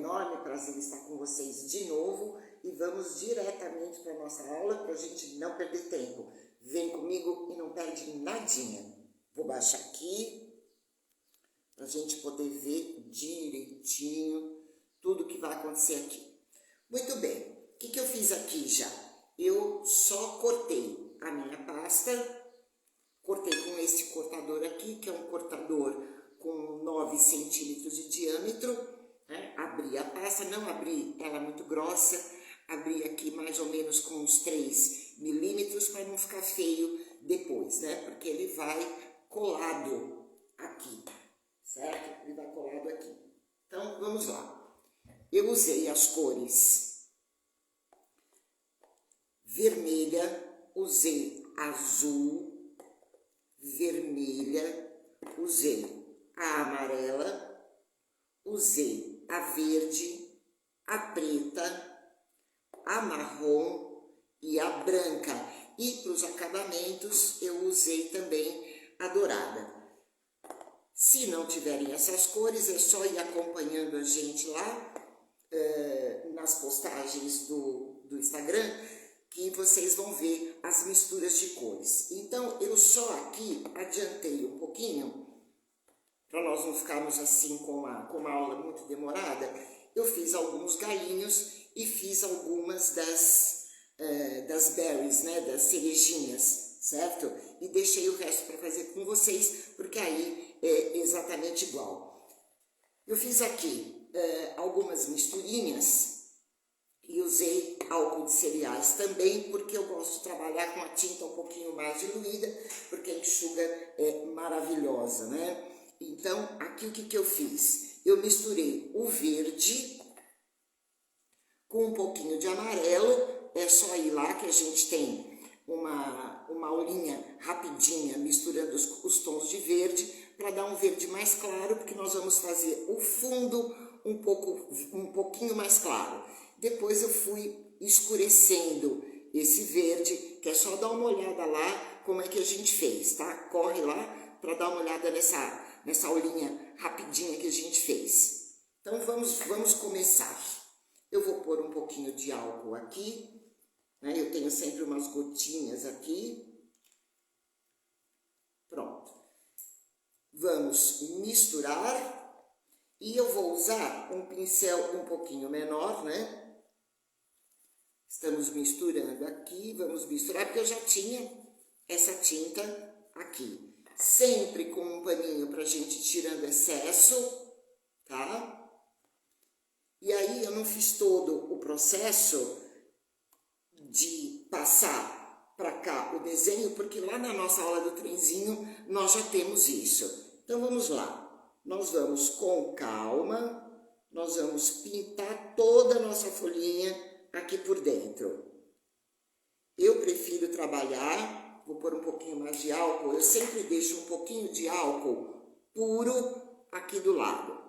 enorme prazer estar com vocês de novo e vamos diretamente para a nossa aula para a gente não perder tempo. Vem comigo e não perde nadinha. Vou baixar aqui para a gente poder ver direitinho tudo que vai acontecer aqui. Muito bem, o que eu fiz aqui já? Eu só cortei a minha pasta, cortei com esse cortador aqui, que é um cortador com 9 centímetros de diâmetro, né? Abri a pasta, não abri ela muito grossa, abri aqui mais ou menos com uns 3 milímetros para não ficar feio depois, né? Porque ele vai colado aqui, certo? Ele vai colado aqui. Então, vamos lá. Eu usei as cores vermelha, usei azul, vermelha, usei a amarela, usei a verde, a preta, a marrom e a branca. E para os acabamentos eu usei também a dourada. Se não tiverem essas cores, é só ir acompanhando a gente lá nas postagens do Instagram, que vocês vão ver as misturas de cores. Então, eu só aqui adiantei um pouquinho, para nós não ficarmos assim com uma aula muito demorada, eu fiz alguns galinhos e fiz algumas das berries, né, das cerejinhas, certo? E deixei o resto para fazer com vocês, porque aí é exatamente igual. Eu fiz aqui algumas misturinhas e usei álcool de cereais também, porque eu gosto de trabalhar com a tinta um pouquinho mais diluída, porque a enxuga é maravilhosa, né? Então, aqui o que eu fiz? Eu misturei o verde com um pouquinho de amarelo, é só ir lá que a gente tem uma aulinha rapidinha misturando os tons de verde, para dar um verde mais claro, porque nós vamos fazer o fundo um pouquinho mais claro. Depois eu fui escurecendo esse verde, que é só dar uma olhada lá como é que a gente fez, tá? Corre lá para dar uma olhada nessa aulinha rapidinha que a gente fez. Então vamos começar. Eu vou pôr um pouquinho de álcool aqui, né? Eu tenho sempre umas gotinhas aqui. Pronto. Vamos misturar e eu vou usar um pincel um pouquinho menor, né? Estamos misturando aqui, vamos misturar, porque eu já tinha essa tinta aqui. Sempre com um paninho pra gente tirando excesso, tá? E aí eu não fiz todo o processo de passar pra cá o desenho, porque lá na nossa aula do trenzinho nós já temos isso. Então vamos lá. Nós vamos com calma, nós vamos pintar toda a nossa folhinha aqui por dentro. Eu prefiro trabalhar, vou pôr um pouquinho mais de álcool, eu sempre deixo um pouquinho de álcool puro aqui do lado.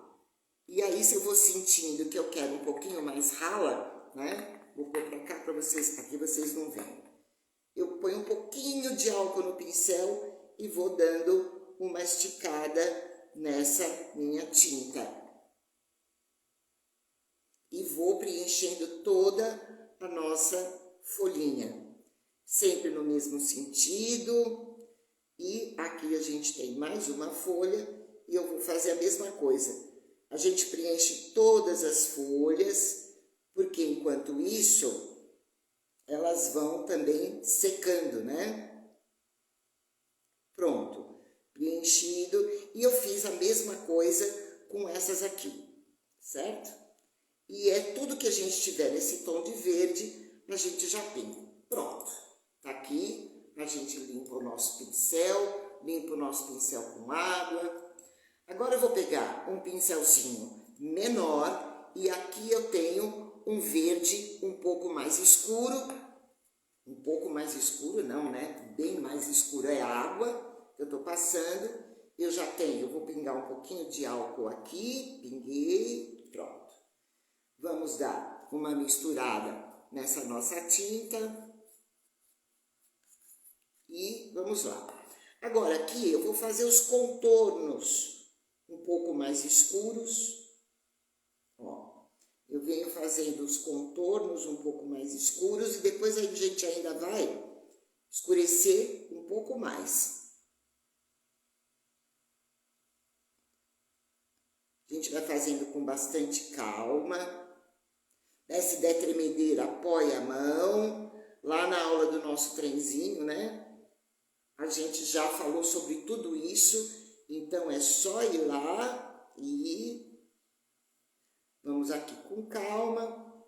E aí, se eu vou sentindo que eu quero um pouquinho mais rala, né? Vou pôr pra cá para vocês, aqui vocês não veem. Eu ponho um pouquinho de álcool no pincel e vou dando uma esticada nessa minha tinta. E vou preenchendo toda a nossa folhinha. Sempre no mesmo sentido. E aqui a gente tem mais uma folha e eu vou fazer a mesma coisa. A gente preenche todas as folhas, porque enquanto isso, elas vão também secando, né? Pronto. Preenchido. E eu fiz a mesma coisa com essas aqui, certo? E é tudo que a gente tiver nesse tom de verde, a gente já pinta. Pronto. Tá aqui, a gente limpa o nosso pincel, limpa o nosso pincel com água. Agora eu vou pegar um pincelzinho menor e aqui eu tenho um verde um pouco mais escuro. Um pouco mais escuro, não, né? Bem mais escuro é a água que eu tô passando. Eu já tenho, eu vou pingar um pouquinho de álcool aqui, pinguei, pronto. Vamos dar uma misturada nessa nossa tinta e vamos lá. Agora aqui eu vou fazer os contornos um pouco mais escuros. Ó, Eu venho fazendo os contornos um pouco mais escuros e depois a gente ainda vai escurecer um pouco mais. A gente vai fazendo com bastante calma. Se der tremedeira, apoia a mão. Lá na aula do nosso trenzinho, né? A gente já falou sobre tudo isso. Então, é só ir lá e vamos aqui com calma.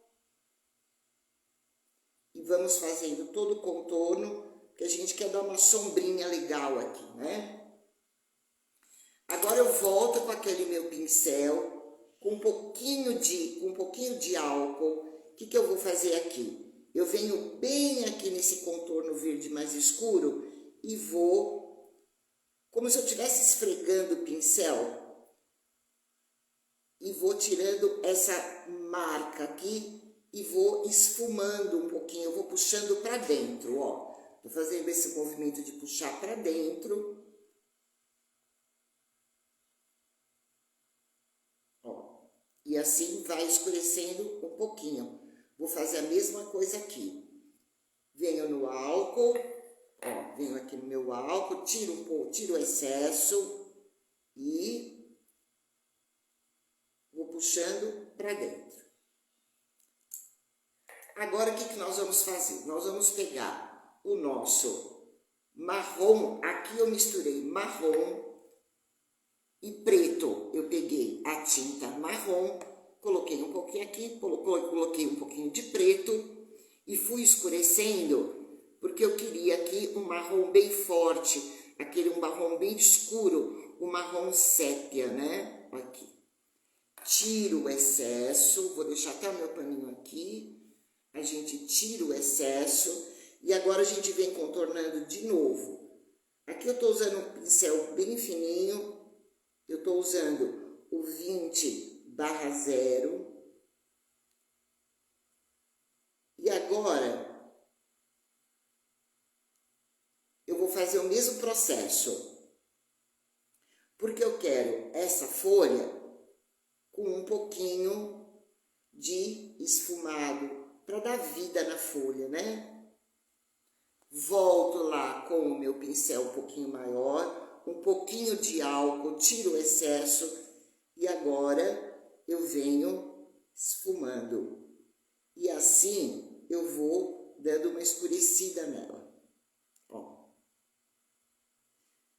E vamos fazendo todo o contorno, que a gente quer dar uma sombrinha legal aqui, né? Agora eu volto com aquele meu pincel, com um pouquinho de álcool. O que eu vou fazer aqui? Eu venho bem aqui nesse contorno verde mais escuro e vou, como se eu estivesse esfregando o pincel, e vou tirando essa marca aqui e vou esfumando um pouquinho, eu vou puxando para dentro, ó. Tô fazendo esse movimento de puxar para dentro. Ó. E assim vai escurecendo um pouquinho. Vou fazer a mesma coisa aqui. Venho no álcool, ó, venho aqui no meu álcool, tiro um pouco, tiro o excesso e vou puxando para dentro. Agora, o que nós vamos fazer? Nós vamos pegar o nosso marrom, aqui eu misturei marrom e preto. Eu peguei a tinta marrom, coloquei um pouquinho aqui, coloquei um pouquinho de preto e fui escurecendo, porque eu queria aqui um marrom bem forte, um marrom bem escuro, um marrom sépia, né? Aqui. Tiro o excesso, vou deixar até o meu paninho aqui. A gente tira o excesso e agora a gente vem contornando de novo. Aqui eu estou usando um pincel bem fininho, eu estou usando o 20/0. E agora eu vou fazer o mesmo processo, porque eu quero essa folha com um pouquinho de esfumado, para dar vida na folha, né? Volto lá com o meu pincel um pouquinho maior, um pouquinho de álcool, tiro o excesso e agora eu venho esfumando. E assim eu vou dando uma escurecida nela. Ó.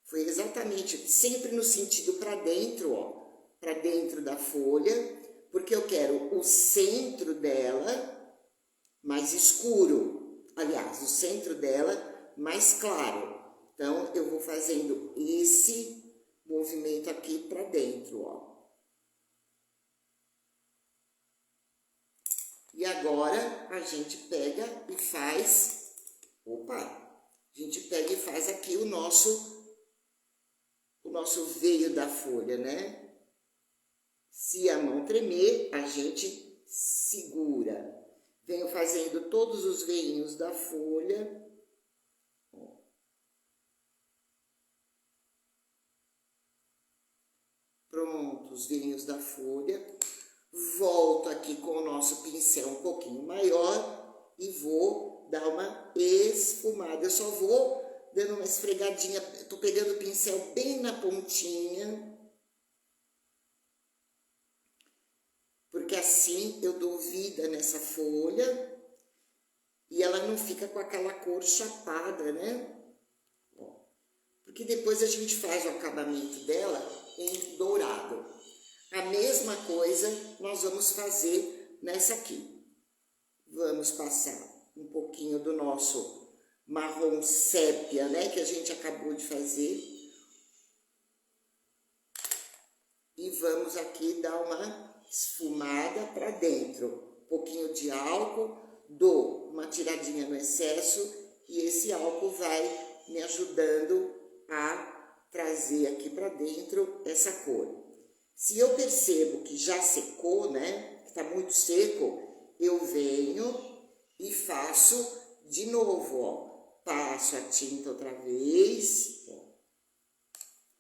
Foi exatamente, sempre no sentido para dentro, ó, para dentro da folha, porque eu quero o centro dela mais escuro, aliás, o centro dela mais claro. Então, eu vou fazendo esse movimento aqui para dentro, ó. E agora, a gente pega e faz, a gente pega e faz aqui o nosso veio da folha, né? Se a mão tremer, a gente segura. Venho fazendo todos os veinhos da folha. Pronto, os veinhos da folha. Volto aqui com o nosso pincel um pouquinho maior e vou dar uma esfumada. Eu só vou dando uma esfregadinha, tô pegando o pincel bem na pontinha. Porque assim eu dou vida nessa folha e ela não fica com aquela cor chapada, né? Porque depois a gente faz o acabamento dela em dourado. A mesma coisa nós vamos fazer nessa aqui. Vamos passar um pouquinho do nosso marrom sépia, né? Que a gente acabou de fazer. E vamos aqui dar uma esfumada para dentro. Um pouquinho de álcool, dou uma tiradinha no excesso e esse álcool vai me ajudando a trazer aqui para dentro essa cor. Se eu percebo que já secou, né, que está muito seco, eu venho e faço de novo, ó. Passo a tinta outra vez, ó,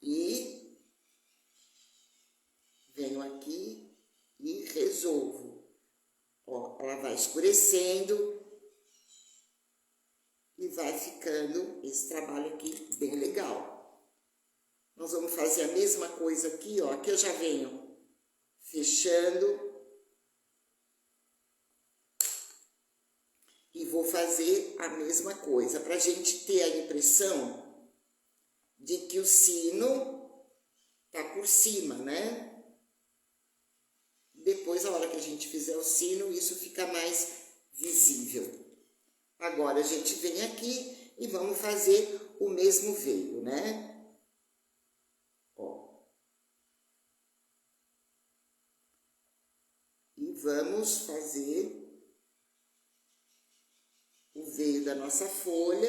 e venho aqui e resolvo. ela vai escurecendo e vai ficando esse trabalho aqui bem legal. Nós vamos fazer a mesma coisa aqui, ó. Aqui eu já venho fechando e vou fazer a mesma coisa, para a gente ter a impressão de que o sino tá por cima, né? Depois, a hora que a gente fizer o sino, isso fica mais visível. Agora, a gente vem aqui e vamos fazer o mesmo veio, né? Ó. E vamos fazer o veio da nossa folha.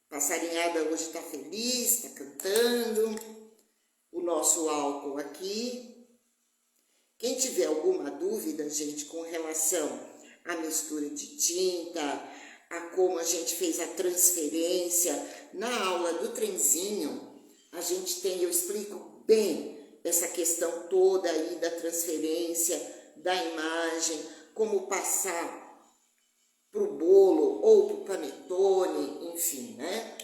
Passarinhada hoje tá feliz, tá cantando. O nosso álcool aqui. Quem tiver alguma dúvida, gente, com relação à mistura de tinta, a como a gente fez a transferência, na aula do trenzinho, a gente tem, eu explico bem essa questão toda aí da transferência, da imagem, como passar pro bolo ou pro panetone, enfim, né?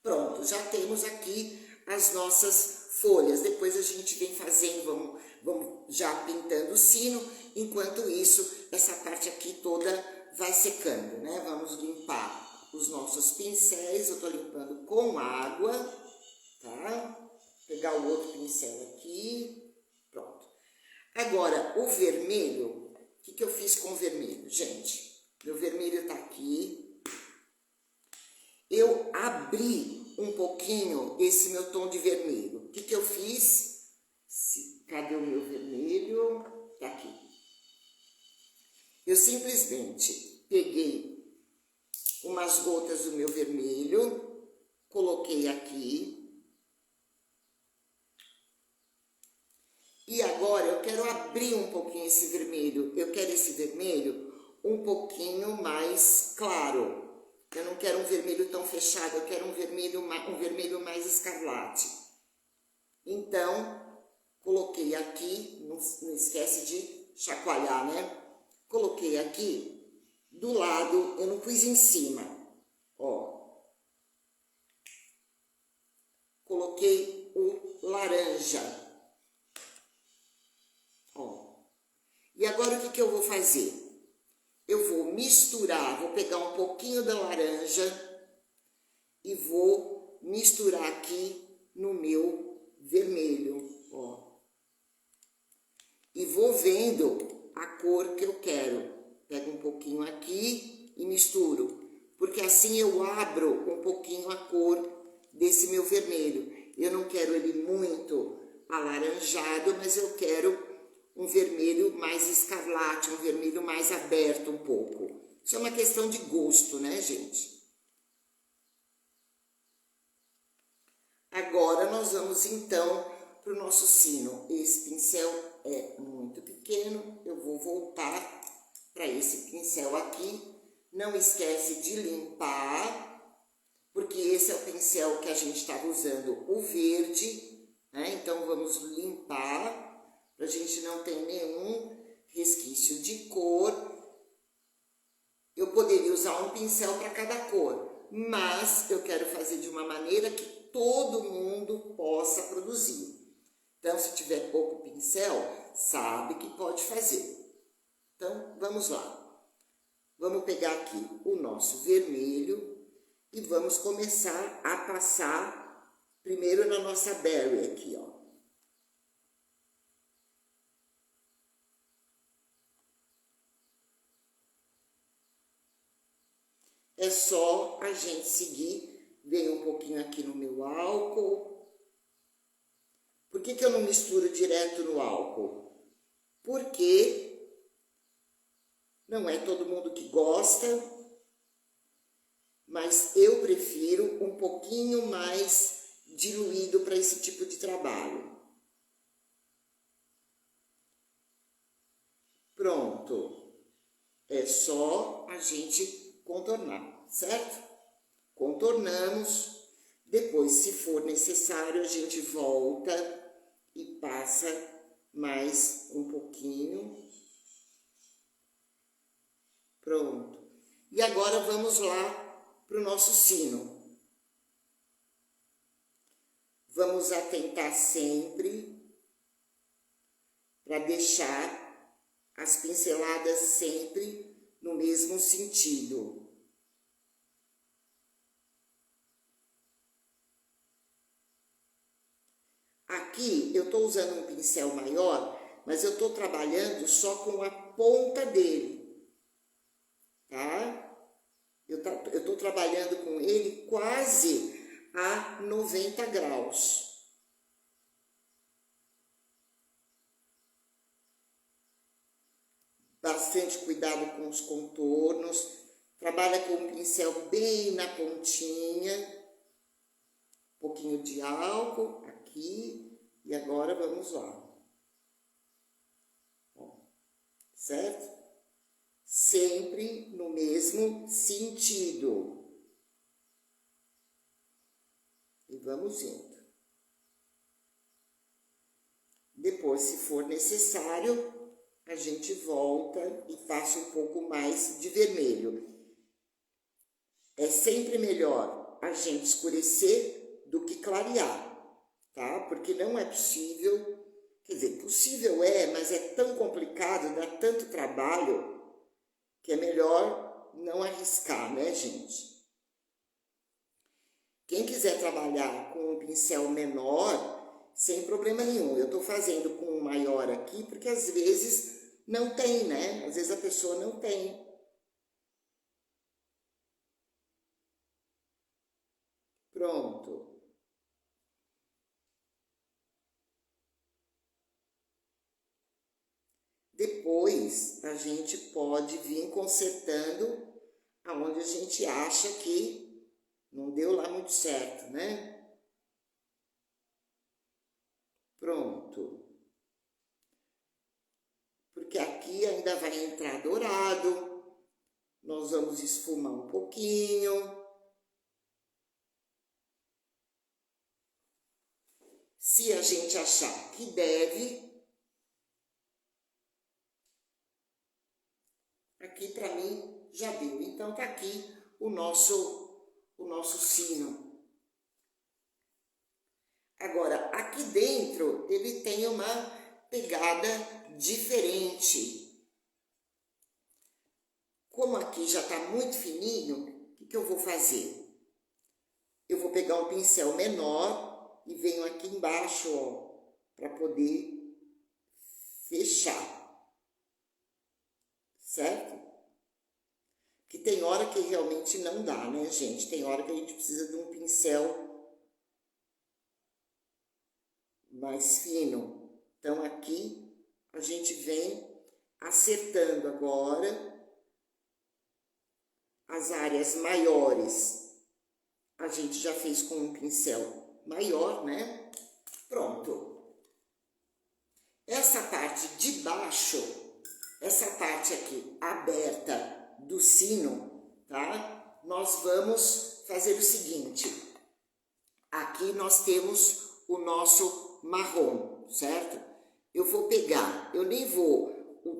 Pronto, já temos aqui as nossas folhas. Depois a gente vem fazendo, vamos já pintando o sino. Enquanto isso, essa parte aqui toda vai secando, né? Vamos limpar os nossos pincéis. Eu tô limpando com água, tá? Pegar o outro pincel aqui. Pronto. Agora, o vermelho, o que eu fiz com o vermelho? Gente, meu vermelho tá aqui. Eu abri um pouquinho esse meu tom de vermelho. O que eu fiz? Cadê o meu vermelho? Tá aqui. Eu simplesmente peguei umas gotas do meu vermelho, coloquei aqui. E agora eu quero abrir um pouquinho esse vermelho. Eu quero esse vermelho um pouquinho mais claro. Eu não quero um vermelho tão fechado, eu quero um vermelho mais escarlate. Então, coloquei aqui, não esquece de chacoalhar, né? Coloquei aqui do lado, eu não pus em cima, ó. Coloquei o laranja, ó. E agora o que eu vou fazer? Eu vou misturar, vou pegar um pouquinho da laranja e vou misturar aqui no meu vermelho, ó. E vou vendo a cor que eu quero. Pego um pouquinho aqui e misturo, porque assim eu abro um pouquinho a cor desse meu vermelho. Eu não quero ele muito alaranjado, mas eu quero um vermelho mais escarlate, um vermelho mais aberto um pouco. Isso é uma questão de gosto, né, gente? Agora nós vamos então para o nosso sino. Esse pincel é muito pequeno, eu vou voltar para esse pincel aqui. Não esquece de limpar, porque esse é o pincel que a gente estava usando, o verde, né? Então vamos limpar, para a gente não ter nenhum resquício de cor. Eu poderia usar um pincel para cada cor, mas eu quero fazer de uma maneira que todo mundo possa produzir. Então, se tiver pouco pincel, sabe que pode fazer. Então, vamos lá. Vamos pegar aqui o nosso vermelho e vamos começar a passar primeiro na nossa berry aqui, ó. É só a gente seguir, veio um pouquinho aqui no meu álcool. Por que eu não misturo direto no álcool? Porque não é todo mundo que gosta, mas eu prefiro um pouquinho mais diluído para esse tipo de trabalho. Pronto. É só a gente contornar, certo? Contornamos, depois, se for necessário, a gente volta e passa mais um pouquinho. Pronto. E agora vamos lá para o nosso sino. Vamos atentar sempre para deixar as pinceladas sempre no mesmo sentido. Aqui eu estou usando um pincel maior, mas eu estou trabalhando só com a ponta dele, tá? Eu estou trabalhando com ele quase a 90 graus. Bastante cuidado com os contornos. Trabalha com o pincel bem na pontinha. Um pouquinho de álcool aqui. E agora vamos lá. Certo? Sempre no mesmo sentido. E vamos indo. Depois, se for necessário, a gente volta e passa um pouco mais de vermelho. É sempre melhor a gente escurecer do que clarear, tá? Porque não é possível, quer dizer, possível é, mas é tão complicado, dá tanto trabalho, que é melhor não arriscar, né, gente? Quem quiser trabalhar com um pincel menor, sem problema nenhum. Eu tô fazendo com um maior aqui, porque às vezes não tem, né? Às vezes a pessoa não tem. Pronto. Depois, a gente pode vir consertando aonde a gente acha que não deu lá muito certo, né? Pronto. Porque aqui ainda vai entrar dourado. Nós vamos esfumar um pouquinho. Se a gente achar que deve, aqui para mim já deu. Então tá aqui o nosso sino. Agora, aqui dentro ele tem uma pegada diferente. Como aqui já está muito fininho, o que eu vou fazer? Eu vou pegar um pincel menor e venho aqui embaixo, ó, para poder fechar, certo? Porque tem hora que realmente não dá, né, gente? Tem hora que a gente precisa de um pincel mais fino. Então, aqui a gente vem acertando agora as áreas maiores. A gente já fez com um pincel maior, né? Pronto. Essa parte de baixo, essa parte aqui aberta do sino, tá? Nós vamos fazer o seguinte. Aqui nós temos o nosso marrom, certo? Eu vou pegar, eu nem vou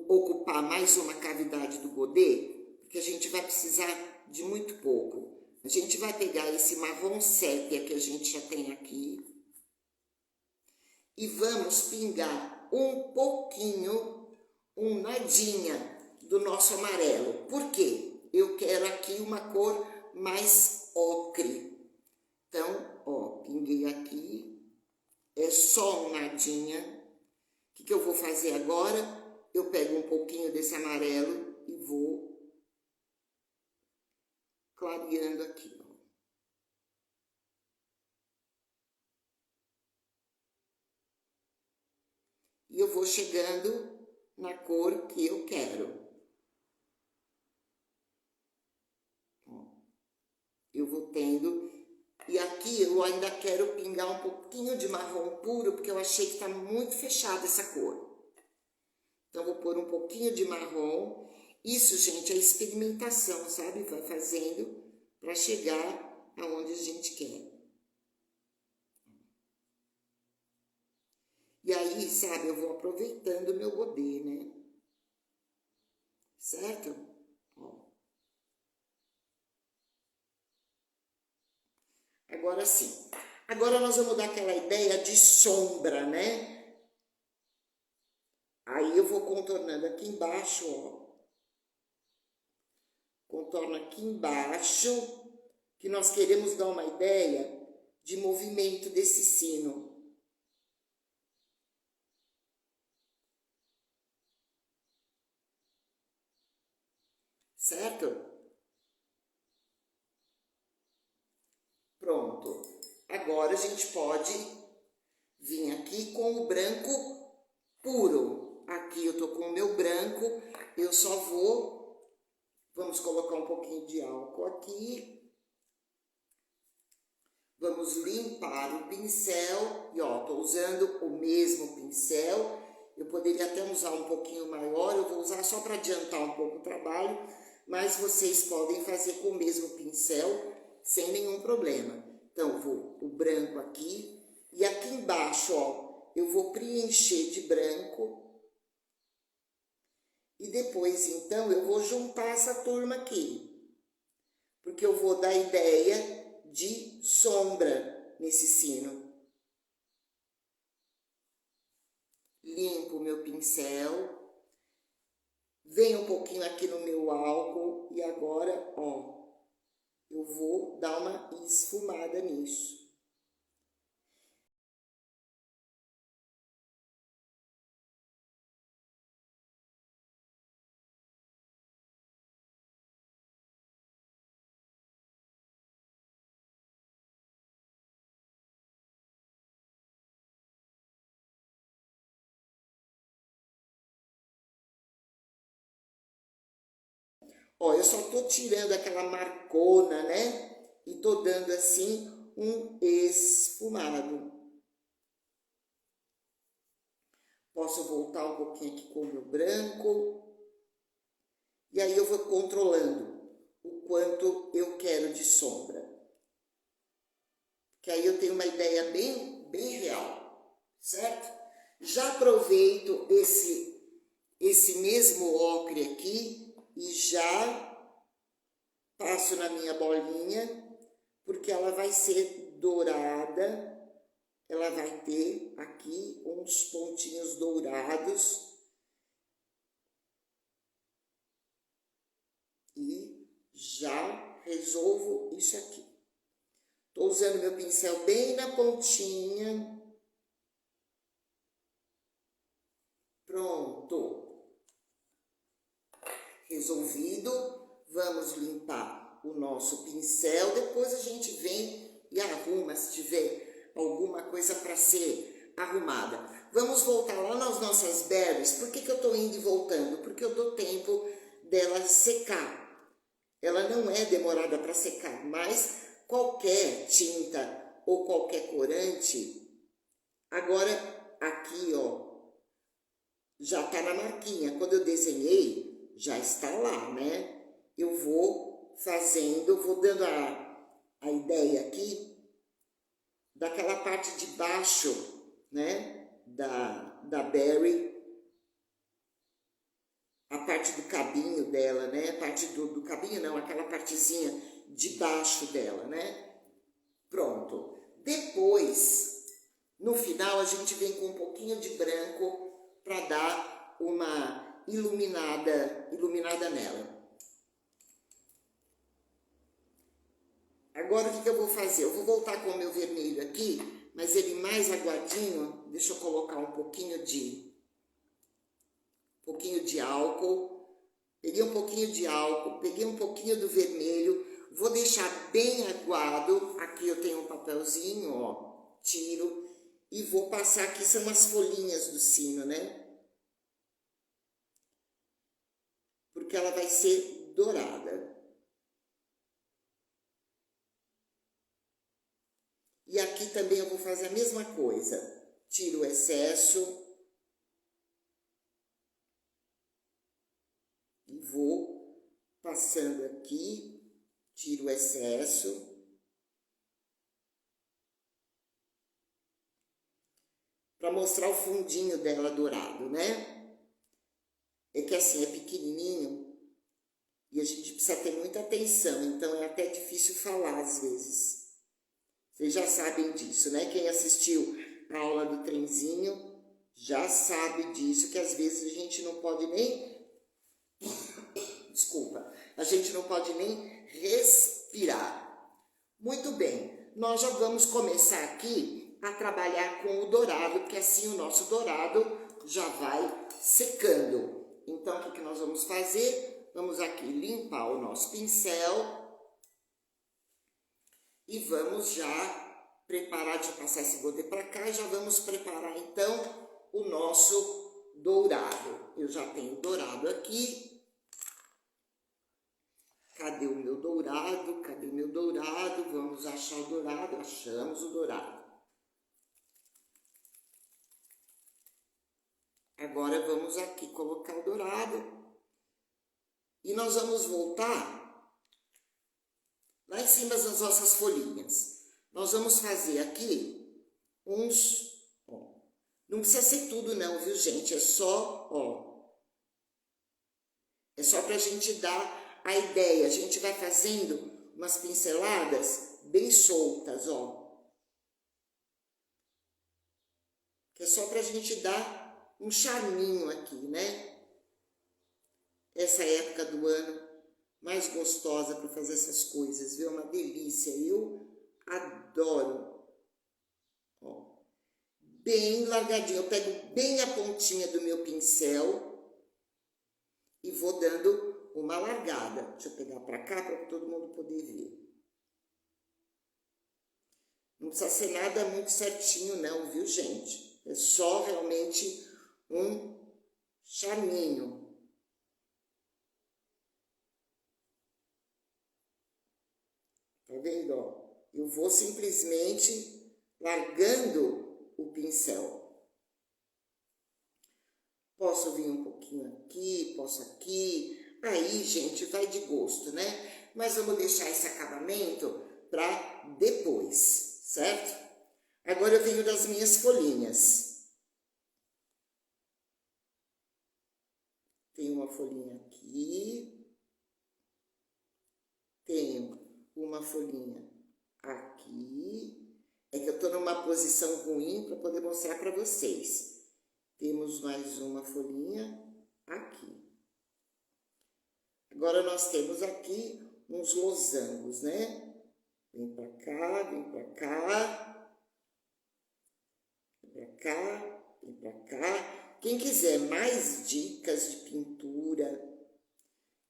ocupar mais uma cavidade do godê, porque a gente vai precisar de muito pouco. A gente vai pegar esse marrom sépia que a gente já tem aqui e vamos pingar um pouquinho, um nadinha do nosso amarelo. Por quê? Eu quero aqui uma cor mais ocre. Então, ó, pinguei aqui, é só um nadinha. O que eu vou fazer agora? Eu pego um pouquinho desse amarelo e vou clareando aqui, ó. E eu vou chegando na cor que eu quero. Eu vou tendo. E aqui eu ainda quero pingar um pouquinho de marrom puro, porque eu achei que está muito fechada essa cor. Então, vou pôr um pouquinho de marrom. Isso, gente, é experimentação, sabe? Vai fazendo para chegar aonde a gente quer. E aí, sabe, eu vou aproveitando o meu godê, né? Certo? Ó. Agora sim. Agora nós vamos dar aquela ideia de sombra, né? Aí eu vou contornando aqui embaixo, ó. Contorno aqui embaixo, que nós queremos dar uma ideia de movimento desse sino. Certo? Pronto. Agora a gente pode vir aqui com o branco puro. Aqui eu tô com o meu branco, eu só vamos colocar um pouquinho de álcool aqui. Vamos limpar o pincel, e ó, tô usando o mesmo pincel. Eu poderia até usar um pouquinho maior, eu vou usar só para adiantar um pouco o trabalho, mas vocês podem fazer com o mesmo pincel, sem nenhum problema. Então, vou o branco aqui, e aqui embaixo, ó, eu vou preencher de branco. E depois, então, eu vou juntar essa turma aqui, porque eu vou dar ideia de sombra nesse sino. Limpo o meu pincel, venho um pouquinho aqui no meu álcool e agora, ó, eu vou dar uma esfumada nisso. Ó, eu só tô tirando aquela marcona, né? E tô dando assim um esfumado. Posso voltar um pouquinho aqui com o meu branco. E aí eu vou controlando o quanto eu quero de sombra. Que aí eu tenho uma ideia bem real, certo? Já aproveito esse mesmo ocre aqui e já passo na minha bolinha, porque ela vai ser dourada, ela vai ter aqui uns pontinhos dourados e já resolvo isso aqui. Estou usando meu pincel bem na pontinha. Pronto. Resolvido. Vamos limpar o nosso pincel. Depois a gente vem e arruma se tiver alguma coisa para ser arrumada. Vamos voltar lá nas nossas berries. Por que eu estou indo e voltando? Porque eu dou tempo dela secar. Ela não é demorada para secar, mas qualquer tinta ou qualquer corante, agora aqui, ó, já tá na marquinha. Quando eu desenhei, já está lá, né? Eu vou fazendo, vou dando a ideia aqui daquela parte de baixo, né? Da berry, a parte do cabinho dela, né? A parte do cabinho não, aquela partezinha de baixo dela, né? Pronto. Depois, no final, a gente vem com um pouquinho de branco para dar uma iluminada nela. Agora, o que eu vou fazer? Eu vou voltar com o meu vermelho aqui, mas ele mais aguadinho. Deixa eu colocar um pouquinho de álcool. Peguei um pouquinho de álcool, peguei um pouquinho do vermelho. Vou deixar bem aguado. Aqui eu tenho um papelzinho, ó. Tiro e vou passar aqui, são as folhinhas do sino, né? Porque ela vai ser dourada. E aqui também eu vou fazer a mesma coisa. Tiro o excesso. E vou passando aqui. Tiro o excesso. para mostrar o fundinho dela dourado, né? É que assim, é pequenininho e a gente precisa ter muita atenção, então é até difícil falar às vezes. Vocês já sabem disso, né? Quem assistiu a aula do trenzinho já sabe disso, que às vezes a gente não pode nem... Desculpa, a gente não pode nem respirar. Muito bem, nós já vamos começar aqui a trabalhar com o dourado, porque assim o nosso dourado já vai secando. Então, o que nós vamos fazer? Vamos aqui limpar o nosso pincel e vamos já preparar de passar esse godê para cá e já vamos preparar então o nosso dourado. Eu já tenho dourado aqui. Cadê o meu dourado? Cadê o meu dourado? Vamos achar o dourado. Achamos o dourado. Agora vamos aqui colocar o dourado. E nós vamos voltar lá em cima das nossas folhinhas. Nós vamos fazer aqui uns... Ó, não precisa ser tudo não, viu, gente? É só, ó. É só pra gente dar a ideia. A gente vai fazendo umas pinceladas bem soltas, ó. Que é só pra gente dar um charminho aqui, né? Essa época do ano mais gostosa para fazer essas coisas, viu? É uma delícia. Eu adoro. Ó. Bem largadinho. Eu pego bem a pontinha do meu pincel e vou dando uma largada. Deixa eu pegar para cá para todo mundo poder ver. Não precisa ser nada muito certinho não, viu, gente? É só realmente um charminho. Tá vendo, ó? Eu vou simplesmente largando o pincel. Posso vir um pouquinho aqui, posso aqui. Aí, gente, vai de gosto, né? Mas vamos deixar esse acabamento para depois, certo? Agora eu venho das minhas folhinhas. Tem uma folhinha aqui. Tenho uma folhinha aqui. É que eu tô numa posição ruim para poder mostrar para vocês. Temos mais uma folhinha aqui. Agora nós temos aqui uns losangos, né? Vem pra cá, vem pra cá. Vem pra cá, vem pra cá. Quem quiser mais dicas de pintura,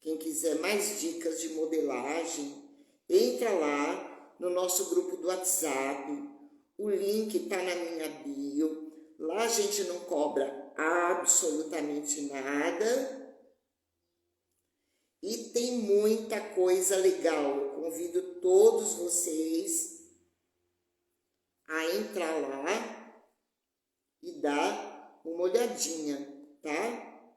quem quiser mais dicas de modelagem, entra lá no nosso grupo do WhatsApp. O link tá na minha bio. Lá a gente não cobra absolutamente nada. E tem muita coisa legal. Eu convido todos vocês a entrar lá e dar uma olhadinha, tá?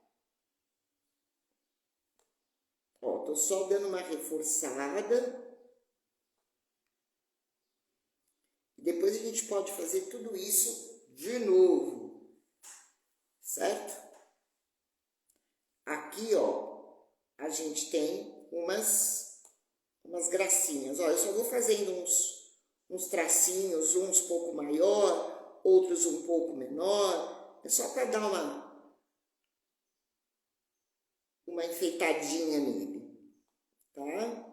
Ó, tô só dando uma reforçada. Depois a gente pode fazer tudo isso de novo, certo? Aqui, ó, a gente tem umas gracinhas. Ó, eu só vou fazendo uns tracinhos, uns um pouco maior, outros um pouco menor. É só para dar uma enfeitadinha nele, tá?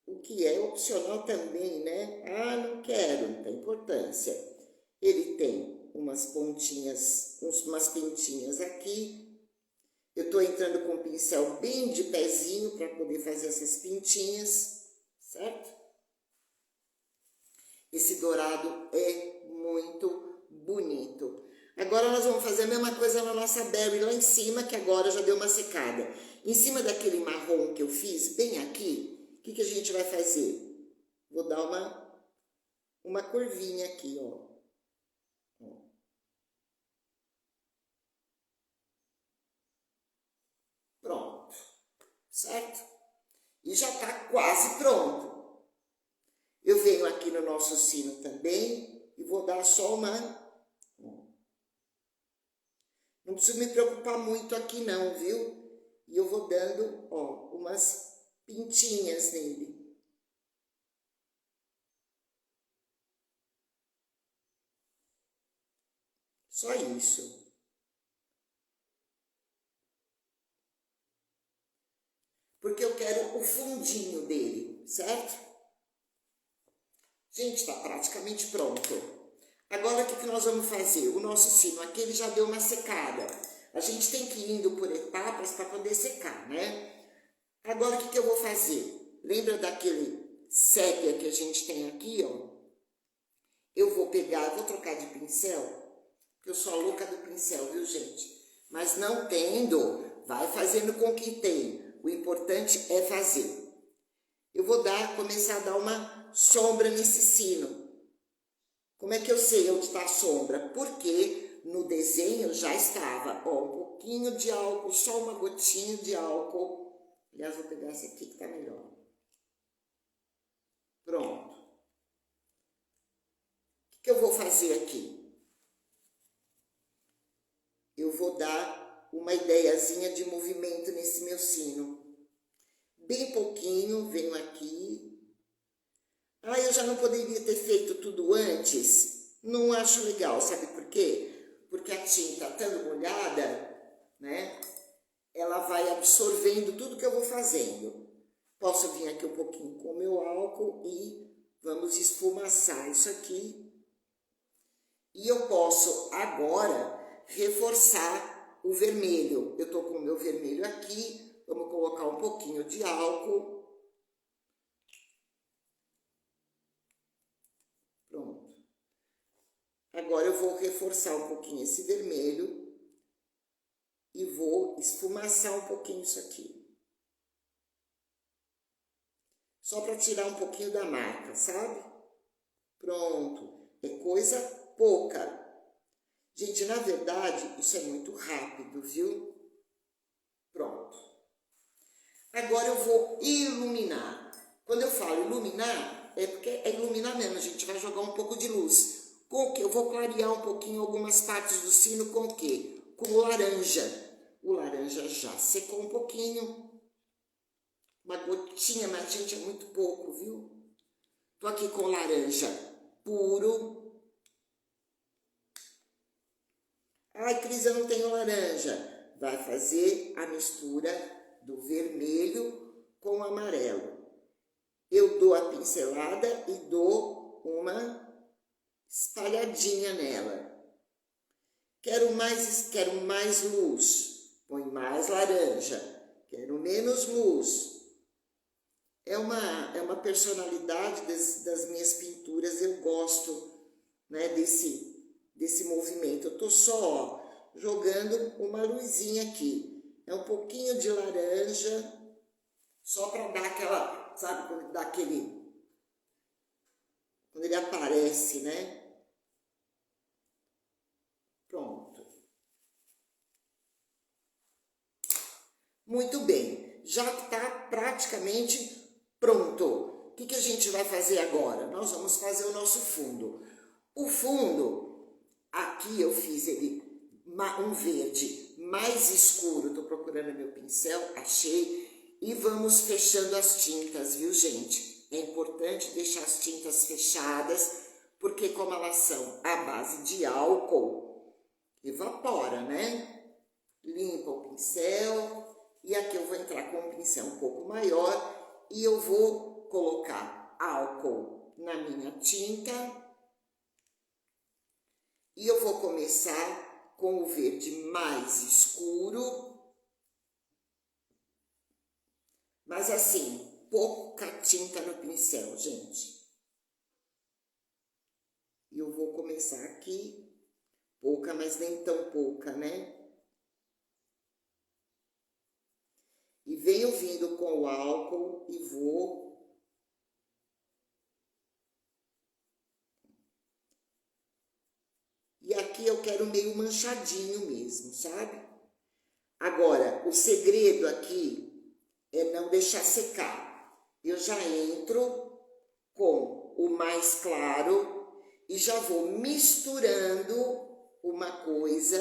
O que é opcional também, né? Ah, não quero, não tem importância. Ele tem umas pontinhas, umas pintinhas aqui. Eu tô entrando com o pincel bem de pezinho para poder fazer essas pintinhas, certo? Esse dourado é muito bonito. Agora nós vamos fazer a mesma coisa na nossa berry lá em cima, que agora já deu uma secada. Em cima daquele marrom que eu fiz, bem aqui, o que a gente vai fazer? Vou dar uma curvinha aqui, ó. Pronto, certo? E já tá quase pronto. Eu venho aqui no nosso sino também e vou dar só uma Não preciso me preocupar muito aqui não, viu? E eu vou dando, ó, umas pintinhas nele. Só isso. Porque eu quero o fundinho dele, certo? Gente, está praticamente pronto. Agora, o que nós vamos fazer? O nosso sino aqui, ele já deu uma secada. A gente tem que ir indo por etapas para poder secar, né? Agora, o que eu vou fazer? Lembra daquele sépia que a gente tem aqui, ó? Eu vou pegar, eu vou trocar de pincel, porque eu sou a louca do pincel, viu, gente? Mas não tendo, vai fazendo com que tem. O importante é fazer. Eu vou começar a dar uma sombra nesse sino. Como é que eu sei onde está a sombra? Porque no desenho já estava, ó, um pouquinho de álcool, só uma gotinha de álcool. Aliás, vou pegar esse aqui que tá melhor. Pronto. O que eu vou fazer aqui? Eu vou dar uma ideiazinha de movimento nesse meu sino. Bem pouquinho, venho aqui. Ah, eu já não poderia ter feito tudo antes? Não acho legal, sabe por quê? Porque a tinta, estando molhada, né? Ela vai absorvendo tudo que eu vou fazendo. Posso vir aqui um pouquinho com o meu álcool e vamos esfumaçar isso aqui. E eu posso agora reforçar o vermelho. Eu tô com o meu vermelho aqui, vamos colocar um pouquinho de álcool. Pronto. Agora eu vou reforçar um pouquinho esse vermelho e vou esfumaçar um pouquinho isso aqui. Só para tirar um pouquinho da marca, sabe? Pronto. É coisa pouca. Gente, na verdade, isso é muito rápido, viu? Pronto. Agora eu vou iluminar. Quando eu falo iluminar, é porque é iluminar mesmo, a gente vai jogar um pouco de luz. Com o que? Eu vou clarear um pouquinho algumas partes do sino com o quê? Com o laranja. O laranja já secou um pouquinho. Uma gotinha, mas, gente, é muito pouco, viu? Tô aqui com laranja puro. Ai, Cris, eu não tenho laranja. Vai fazer a mistura do vermelho com o amarelo. Eu dou a pincelada e dou uma espalhadinha nela. Quero mais luz. Põe mais laranja. Quero menos luz. É uma personalidade das minhas pinturas. Eu gosto, né, desse movimento. Eu tô só, ó, jogando uma luzinha aqui. É um pouquinho de laranja, só para dar aquela, sabe, quando dá aquele, quando ele aparece, né? Pronto. Muito bem, já está praticamente pronto. O que a gente vai fazer agora? Nós vamos fazer o nosso fundo. O fundo, aqui eu fiz ele um verde mais escuro. Estou procurando meu pincel, achei. E vamos fechando as tintas, viu, gente? É importante deixar as tintas fechadas, porque como elas são à base de álcool, evapora, né? Limpa o pincel. E aqui eu vou entrar com um pincel um pouco maior e eu vou colocar álcool na minha tinta. E eu vou começar com o verde mais escuro. Mas assim, pouca tinta no pincel, gente. E eu vou começar aqui, pouca, mas nem tão pouca, né? E venho vindo com o álcool e vou... E aqui eu quero meio manchadinho mesmo, sabe? Agora, o segredo aqui é não deixar secar. Eu já entro com o mais claro e já vou misturando uma coisa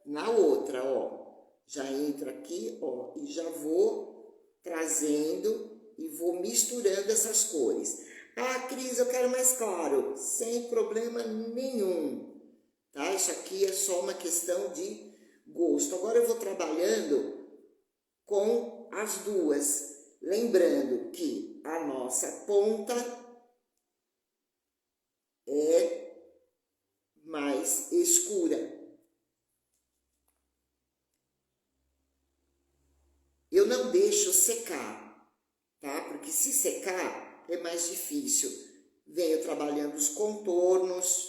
na outra, ó. Já entro aqui, ó, e já vou trazendo e vou misturando essas cores. Ah, Cris, eu quero mais claro. Sem problema nenhum, tá? Isso aqui é só uma questão de gosto. Agora eu vou trabalhando com as duas. Lembrando que a nossa ponta é mais escura. Eu não deixo secar, tá? Porque se secar é mais difícil. Venho trabalhando os contornos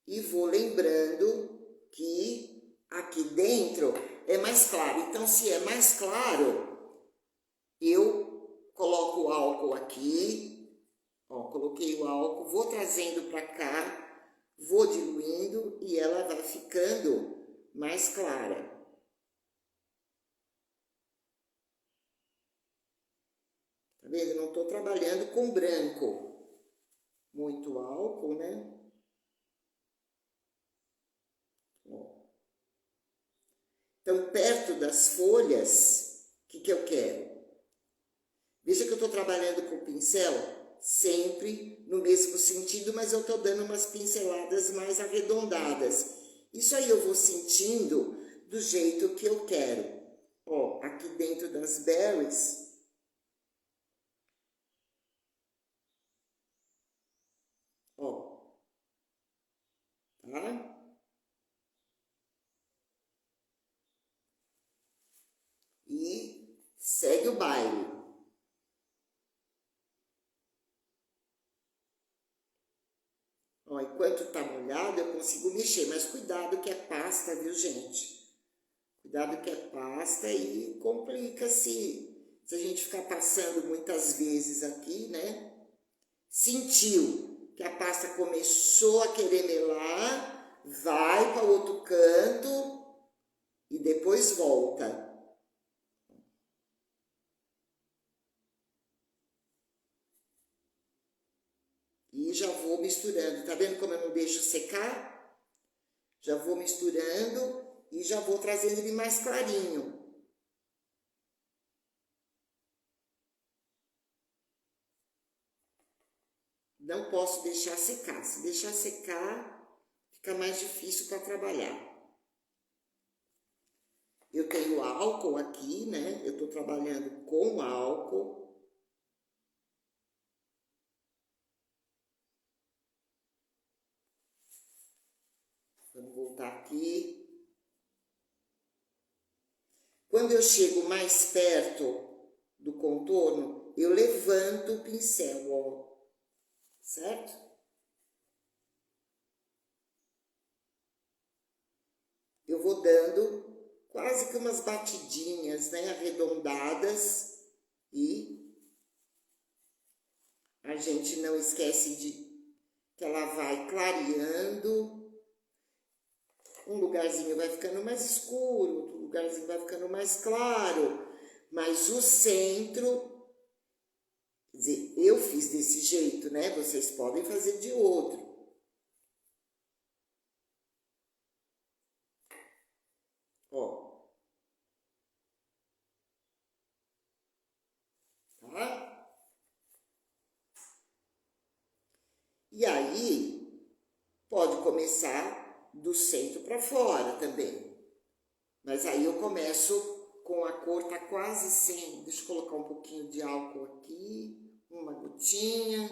e vou lembrando que aqui dentro é mais claro. Então, se é mais claro, eu coloco o álcool aqui, ó, coloquei o álcool, vou trazendo para cá, vou diluindo e ela vai ficando mais clara. Tá vendo? Não estou trabalhando com branco. Muito álcool, né? Ó. Então, perto das folhas, o que eu quero? Veja que eu estou trabalhando com o pincel sempre no mesmo sentido, mas eu estou dando umas pinceladas mais arredondadas. Isso aí eu vou sentindo do jeito que eu quero. Ó, aqui dentro das berries, ó, tá? E segue o baile. Ó, enquanto tá molhado eu consigo mexer, mas cuidado que é pasta, viu, gente? Cuidado que é pasta e complica se a gente ficar passando muitas vezes aqui, né? Sentiu que a pasta começou a querer melar, vai para outro canto e depois volta. E já vou misturando. Tá vendo como eu não deixo secar? Já vou misturando e já vou trazendo ele mais clarinho. Não posso deixar secar. Se deixar secar, fica mais difícil para trabalhar. Eu tenho álcool aqui, né? Eu estou trabalhando com álcool. Vamos voltar aqui. Quando eu chego mais perto do contorno, eu levanto o pincel, ó. Certo? Eu vou dando quase que umas batidinhas, né, arredondadas, e a gente não esquece de que ela vai clareando. Um lugarzinho vai ficando mais escuro, outro lugarzinho vai ficando mais claro, mas o centro, quer dizer, eu fiz desse jeito, né? Vocês podem fazer de outro. Ó. Tá? E aí, pode começar do centro para fora também. Mas aí eu começo com a cor, tá quase sem. Deixa eu colocar um pouquinho de álcool aqui, uma gotinha.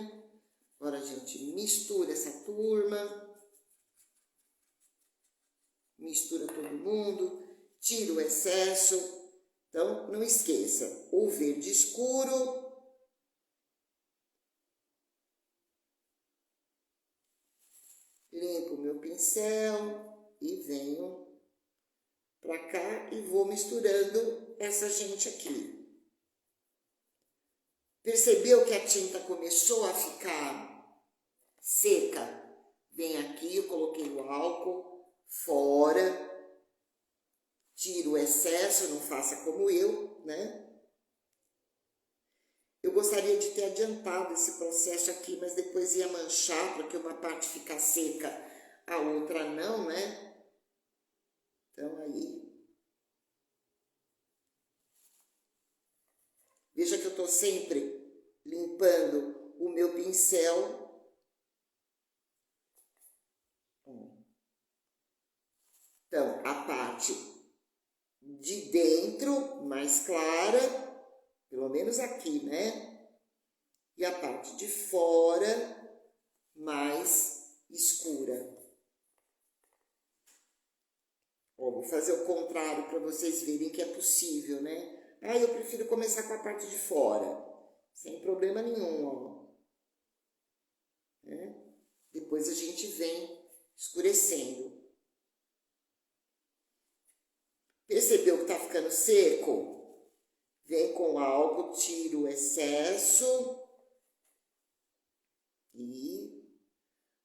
Agora a gente mistura essa turma. Mistura todo mundo, tira o excesso. Então, não esqueça, o verde escuro. Limpo o meu pincel e venho para cá e vou misturando essa gente aqui. Percebeu que a tinta começou a ficar seca? Vem aqui, eu coloquei o álcool fora. Tiro o excesso, não faça como eu, né? Eu gostaria de ter adiantado esse processo aqui, mas depois ia manchar, porque uma parte fica seca, a outra não, né? Então, aí, veja que eu estou sempre limpando o meu pincel. Então, a parte de dentro, mais clara, pelo menos aqui, né? E a parte de fora, mais escura. Ó, vou fazer o contrário para vocês verem que é possível, né? Ah, eu prefiro começar com a parte de fora, sem problema nenhum, ó. Né? Depois a gente vem escurecendo. Percebeu que tá ficando seco? Vem com álcool, tira o excesso e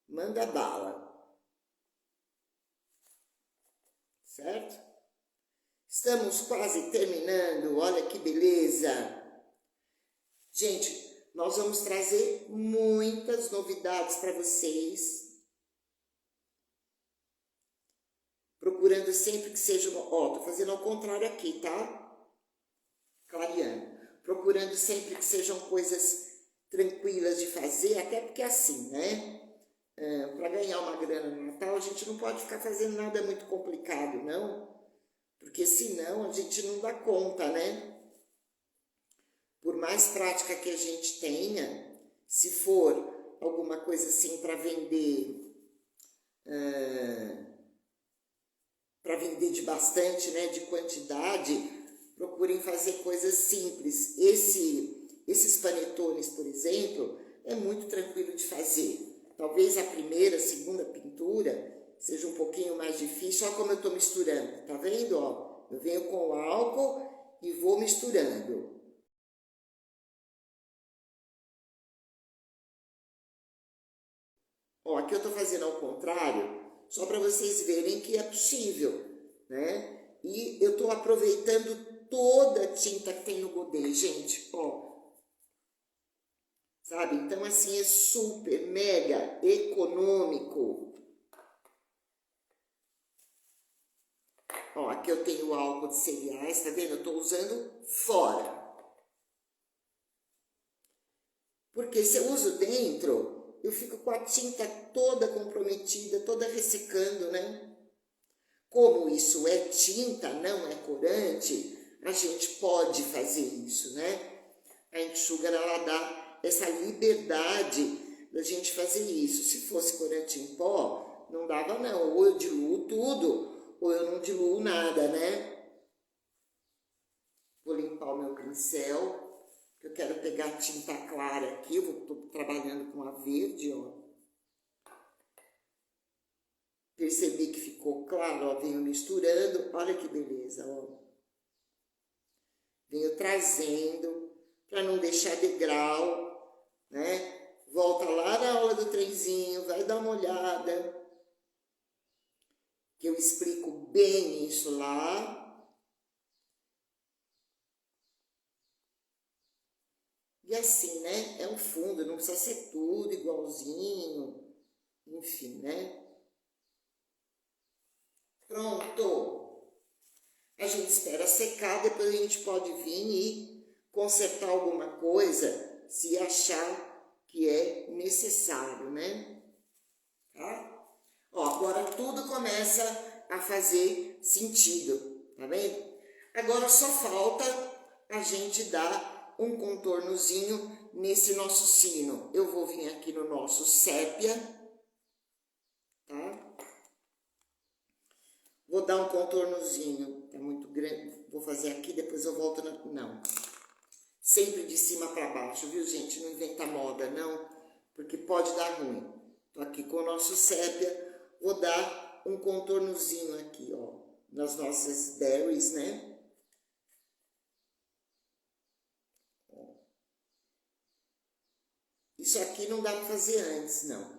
manda bala. Certo? Estamos quase terminando, olha que beleza! Gente, nós vamos trazer muitas novidades para vocês. Procurando sempre que seja... Ó, tô fazendo ao contrário aqui, tá? Clareando. Procurando sempre que sejam coisas tranquilas de fazer, até porque assim, né? Para ganhar uma grana no Natal, a gente não pode ficar fazendo nada muito complicado, não. Porque senão a gente não dá conta, né? Por mais prática que a gente tenha, se for alguma coisa assim para vender de bastante, né, de quantidade, procurem fazer coisas simples. Esses panetones, por exemplo, é muito tranquilo de fazer. Talvez a primeira, segunda pintura seja um pouquinho mais difícil. Olha como eu estou misturando, tá vendo? Ó, eu venho com o álcool e vou misturando. Ó, aqui eu estou fazendo ao contrário, só para vocês verem que é possível, né? E eu estou aproveitando toda a tinta que tem no Godet, gente, ó. Sabe? Então, assim, é super, mega econômico. Ó, aqui eu tenho álcool de cereais, tá vendo? Eu estou usando fora. Porque se eu uso dentro, eu fico com a tinta toda comprometida, toda ressecando, né? Como isso é tinta, não é corante, a gente pode fazer isso, né? A enxuga, ela dá essa liberdade da gente fazer isso. Se fosse corante em pó, não dava não. Ou eu diluo tudo, ou eu não diluo nada, né? Vou limpar o meu pincel, que eu quero pegar a tinta clara aqui. Eu estou trabalhando com a verde, ó. Percebi que ficou claro, ó, venho misturando, olha que beleza, ó. Venho trazendo, para não deixar degrau, né? Volta lá na aula do trenzinho, vai dar uma olhada, que eu explico bem isso lá. E assim, né? É um fundo, não precisa ser tudo igualzinho, enfim, né? Pronto! A gente espera secar, depois a gente pode vir e consertar alguma coisa, se achar que é necessário, né? Tá? Ó, agora tudo começa a fazer sentido, tá vendo? Agora só falta a gente dar um contornozinho nesse nosso sino. Eu vou vir aqui no nosso sépia, tá? Vou dar um contornozinho, tá muito grande, vou fazer aqui, depois eu volto na... Não, sempre de cima para baixo, viu, gente? Não inventa moda, não, porque pode dar ruim. Tô aqui com o nosso sépia, vou dar um contornozinho aqui, ó, nas nossas berries, né? Isso aqui não dá para fazer antes, não.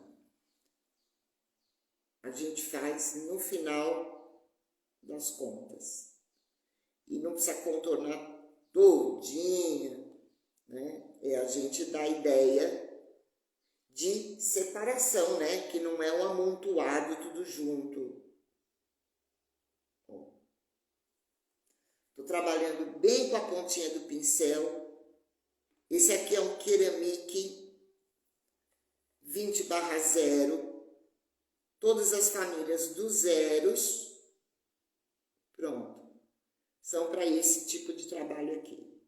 A gente faz no final das contas. E não precisa contornar todinha, né? É a gente dá a ideia de separação, né? Que não é um amontoado tudo junto. Ó. trabalhando bem com a pontinha do pincel. Esse aqui é um Ceramic 20/0. Todas as famílias dos zeros, pronto, são para esse tipo de trabalho aqui.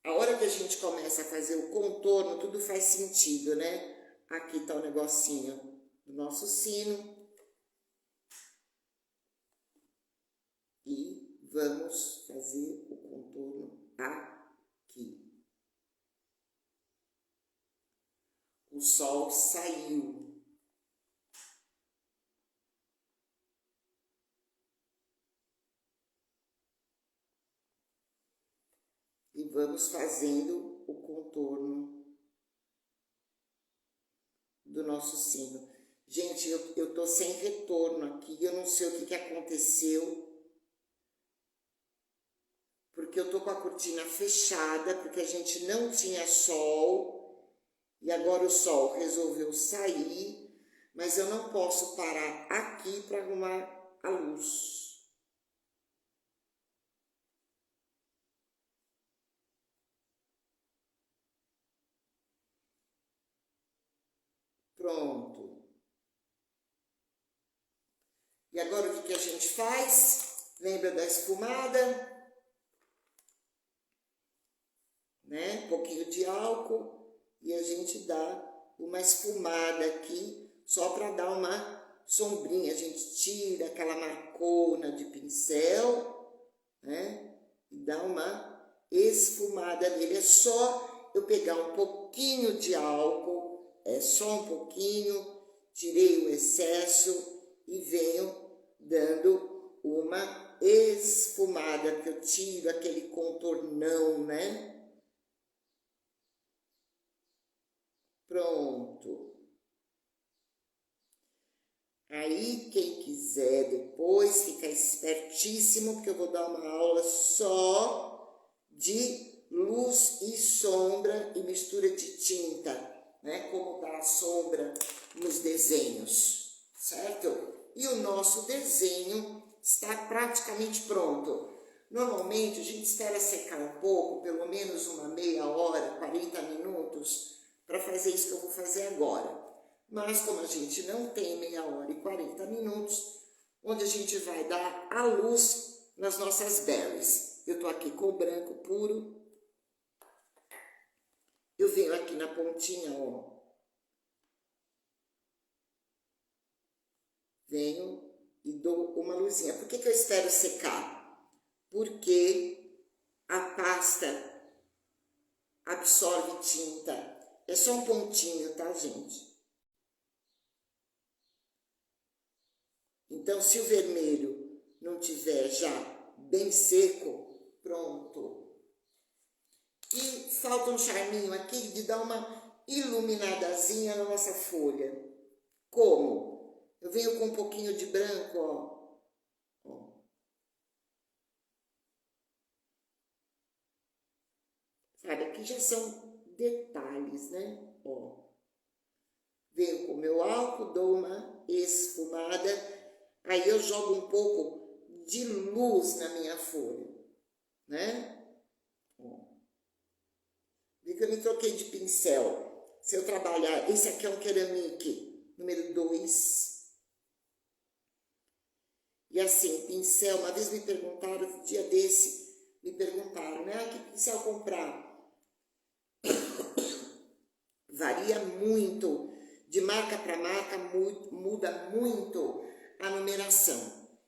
A hora que a gente começa a fazer o contorno, tudo faz sentido, né? Aqui está o negocinho do nosso sino. E vamos fazer o contorno aqui. O sol saiu. E vamos fazendo o contorno do nosso sino. Gente, eu tô sem retorno aqui, eu não sei o que aconteceu. Porque eu tô com a cortina fechada, porque a gente não tinha sol. E agora o sol resolveu sair, mas eu não posso parar aqui para arrumar a luz. Pronto. E agora o que a gente faz? Lembra da esfumada? Né? Um pouquinho de álcool e a gente dá uma esfumada aqui só para dar uma sombrinha. A gente tira aquela marcona de pincel, né? E dá uma esfumada nele. É só eu pegar um pouquinho de álcool, é só um pouquinho, tirei o excesso e venho dando uma esfumada, que eu tiro aquele contornão, né? Pronto. Aí, quem quiser depois, fica espertíssimo, porque eu vou dar uma aula só de luz e sombra e mistura de tinta, né? Como dar a sombra nos desenhos, certo? E o nosso desenho está praticamente pronto. Normalmente, a gente espera secar um pouco, pelo menos uma meia hora, 40 minutos, para fazer isso que eu vou fazer agora. Mas como a gente não tem meia hora e 40 minutos, onde a gente vai dar a luz nas nossas berries. Eu tô aqui com o branco puro. Eu venho aqui na pontinha, ó. Venho e dou uma luzinha. Por que eu espero secar? Porque a pasta absorve tinta. É só um pontinho, tá, gente? Então, se o vermelho não tiver já bem seco, pronto. E falta um charminho aqui de dar uma iluminadazinha na nossa folha. Como? Eu venho com um pouquinho de branco, ó. Sabe, aqui já são detalhes, né? Ó. Venho com o meu álcool, dou uma esfumada, aí eu jogo um pouco de luz na minha folha, né? Ó. Vê que eu me troquei de pincel. Se eu trabalhar, esse aqui é um Ceramic, número 2. E assim, pincel, uma vez me perguntaram, um dia desse, me perguntaram, né? Que pincel comprar? Varia muito, de marca para marca, muda muito a numeração.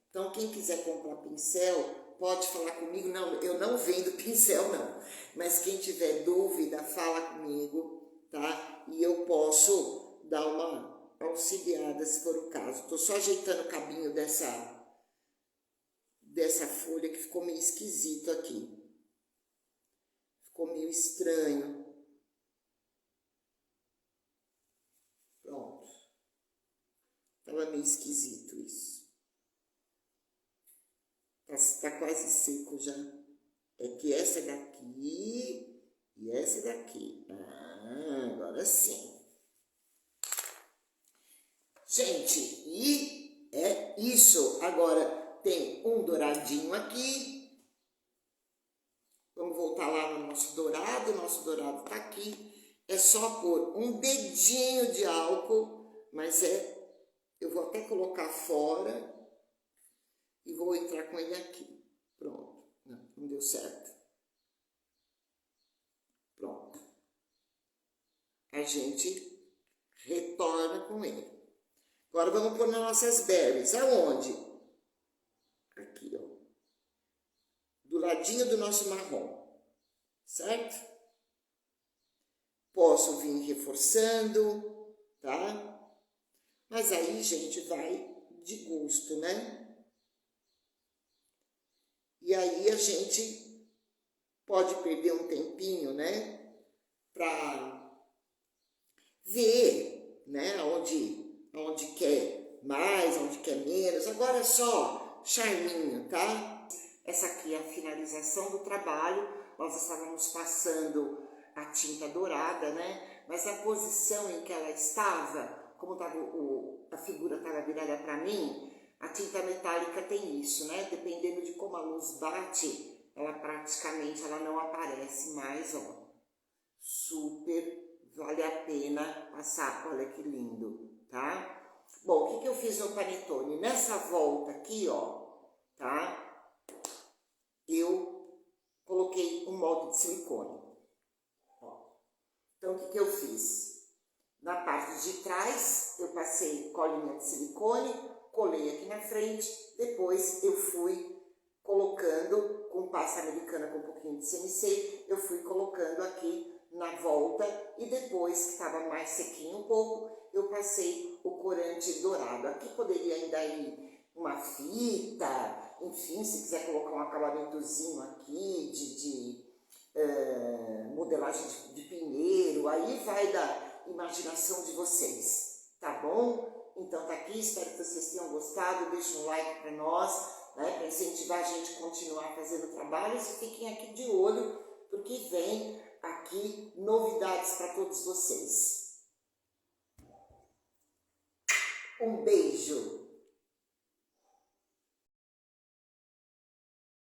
Então, quem quiser comprar pincel, pode falar comigo. Não, eu não vendo pincel, não. Mas quem tiver dúvida, fala comigo, tá? E eu posso dar uma auxiliada, se for o caso. Estou só ajeitando o cabinho dessa folha que ficou meio esquisito aqui. Ficou meio estranho. Pronto. Tava meio esquisito isso. Tá quase seco já. É que essa daqui e essa daqui. Ah, agora sim. Gente, e é isso. Agora, tem um douradinho aqui. Vamos voltar lá no nosso dourado tá aqui. É só pôr um dedinho de álcool, mas eu vou até colocar fora e vou entrar com ele aqui. Pronto, não deu certo. Pronto. A gente retorna com ele. Agora vamos pôr nas nossas berries. Aonde? Aqui, ó. Do ladinho do nosso marrom. Certo? Posso vir reforçando, tá? Mas aí, gente, vai de gosto, né? E aí a gente pode perder um tempinho, né? Pra ver, né? Onde quer mais, onde quer menos. Agora é só charminho, tá? Essa aqui é a finalização do trabalho. Nós estávamos passando a tinta dourada, né? Mas a posição em que ela estava, como tava a figura estava virada para mim, a tinta metálica tem isso, né? Dependendo de como a luz bate, ela praticamente não aparece mais, ó. Super vale a pena passar, olha que lindo, tá? Bom, o que eu fiz no panetone? Nessa volta aqui, ó, tá? Eu coloquei um molde de silicone. Ó. Então, o que eu fiz? Na parte de trás, eu passei colinha de silicone, colei aqui na frente, depois eu fui colocando com pasta americana com um pouquinho de CMC, eu fui colocando aqui na volta e depois que estava mais sequinho um pouco, eu passei o corante dourado. Aqui poderia ainda ir uma fita, enfim, se quiser colocar um acabamentozinho aqui de modelagem de pinheiro, aí vai da imaginação de vocês, tá bom? Então tá aqui, espero que vocês tenham gostado, deixa um like para nós, né, para incentivar a gente a continuar fazendo trabalhos e fiquem aqui de olho, porque vem aqui novidades para todos vocês. Um beijo!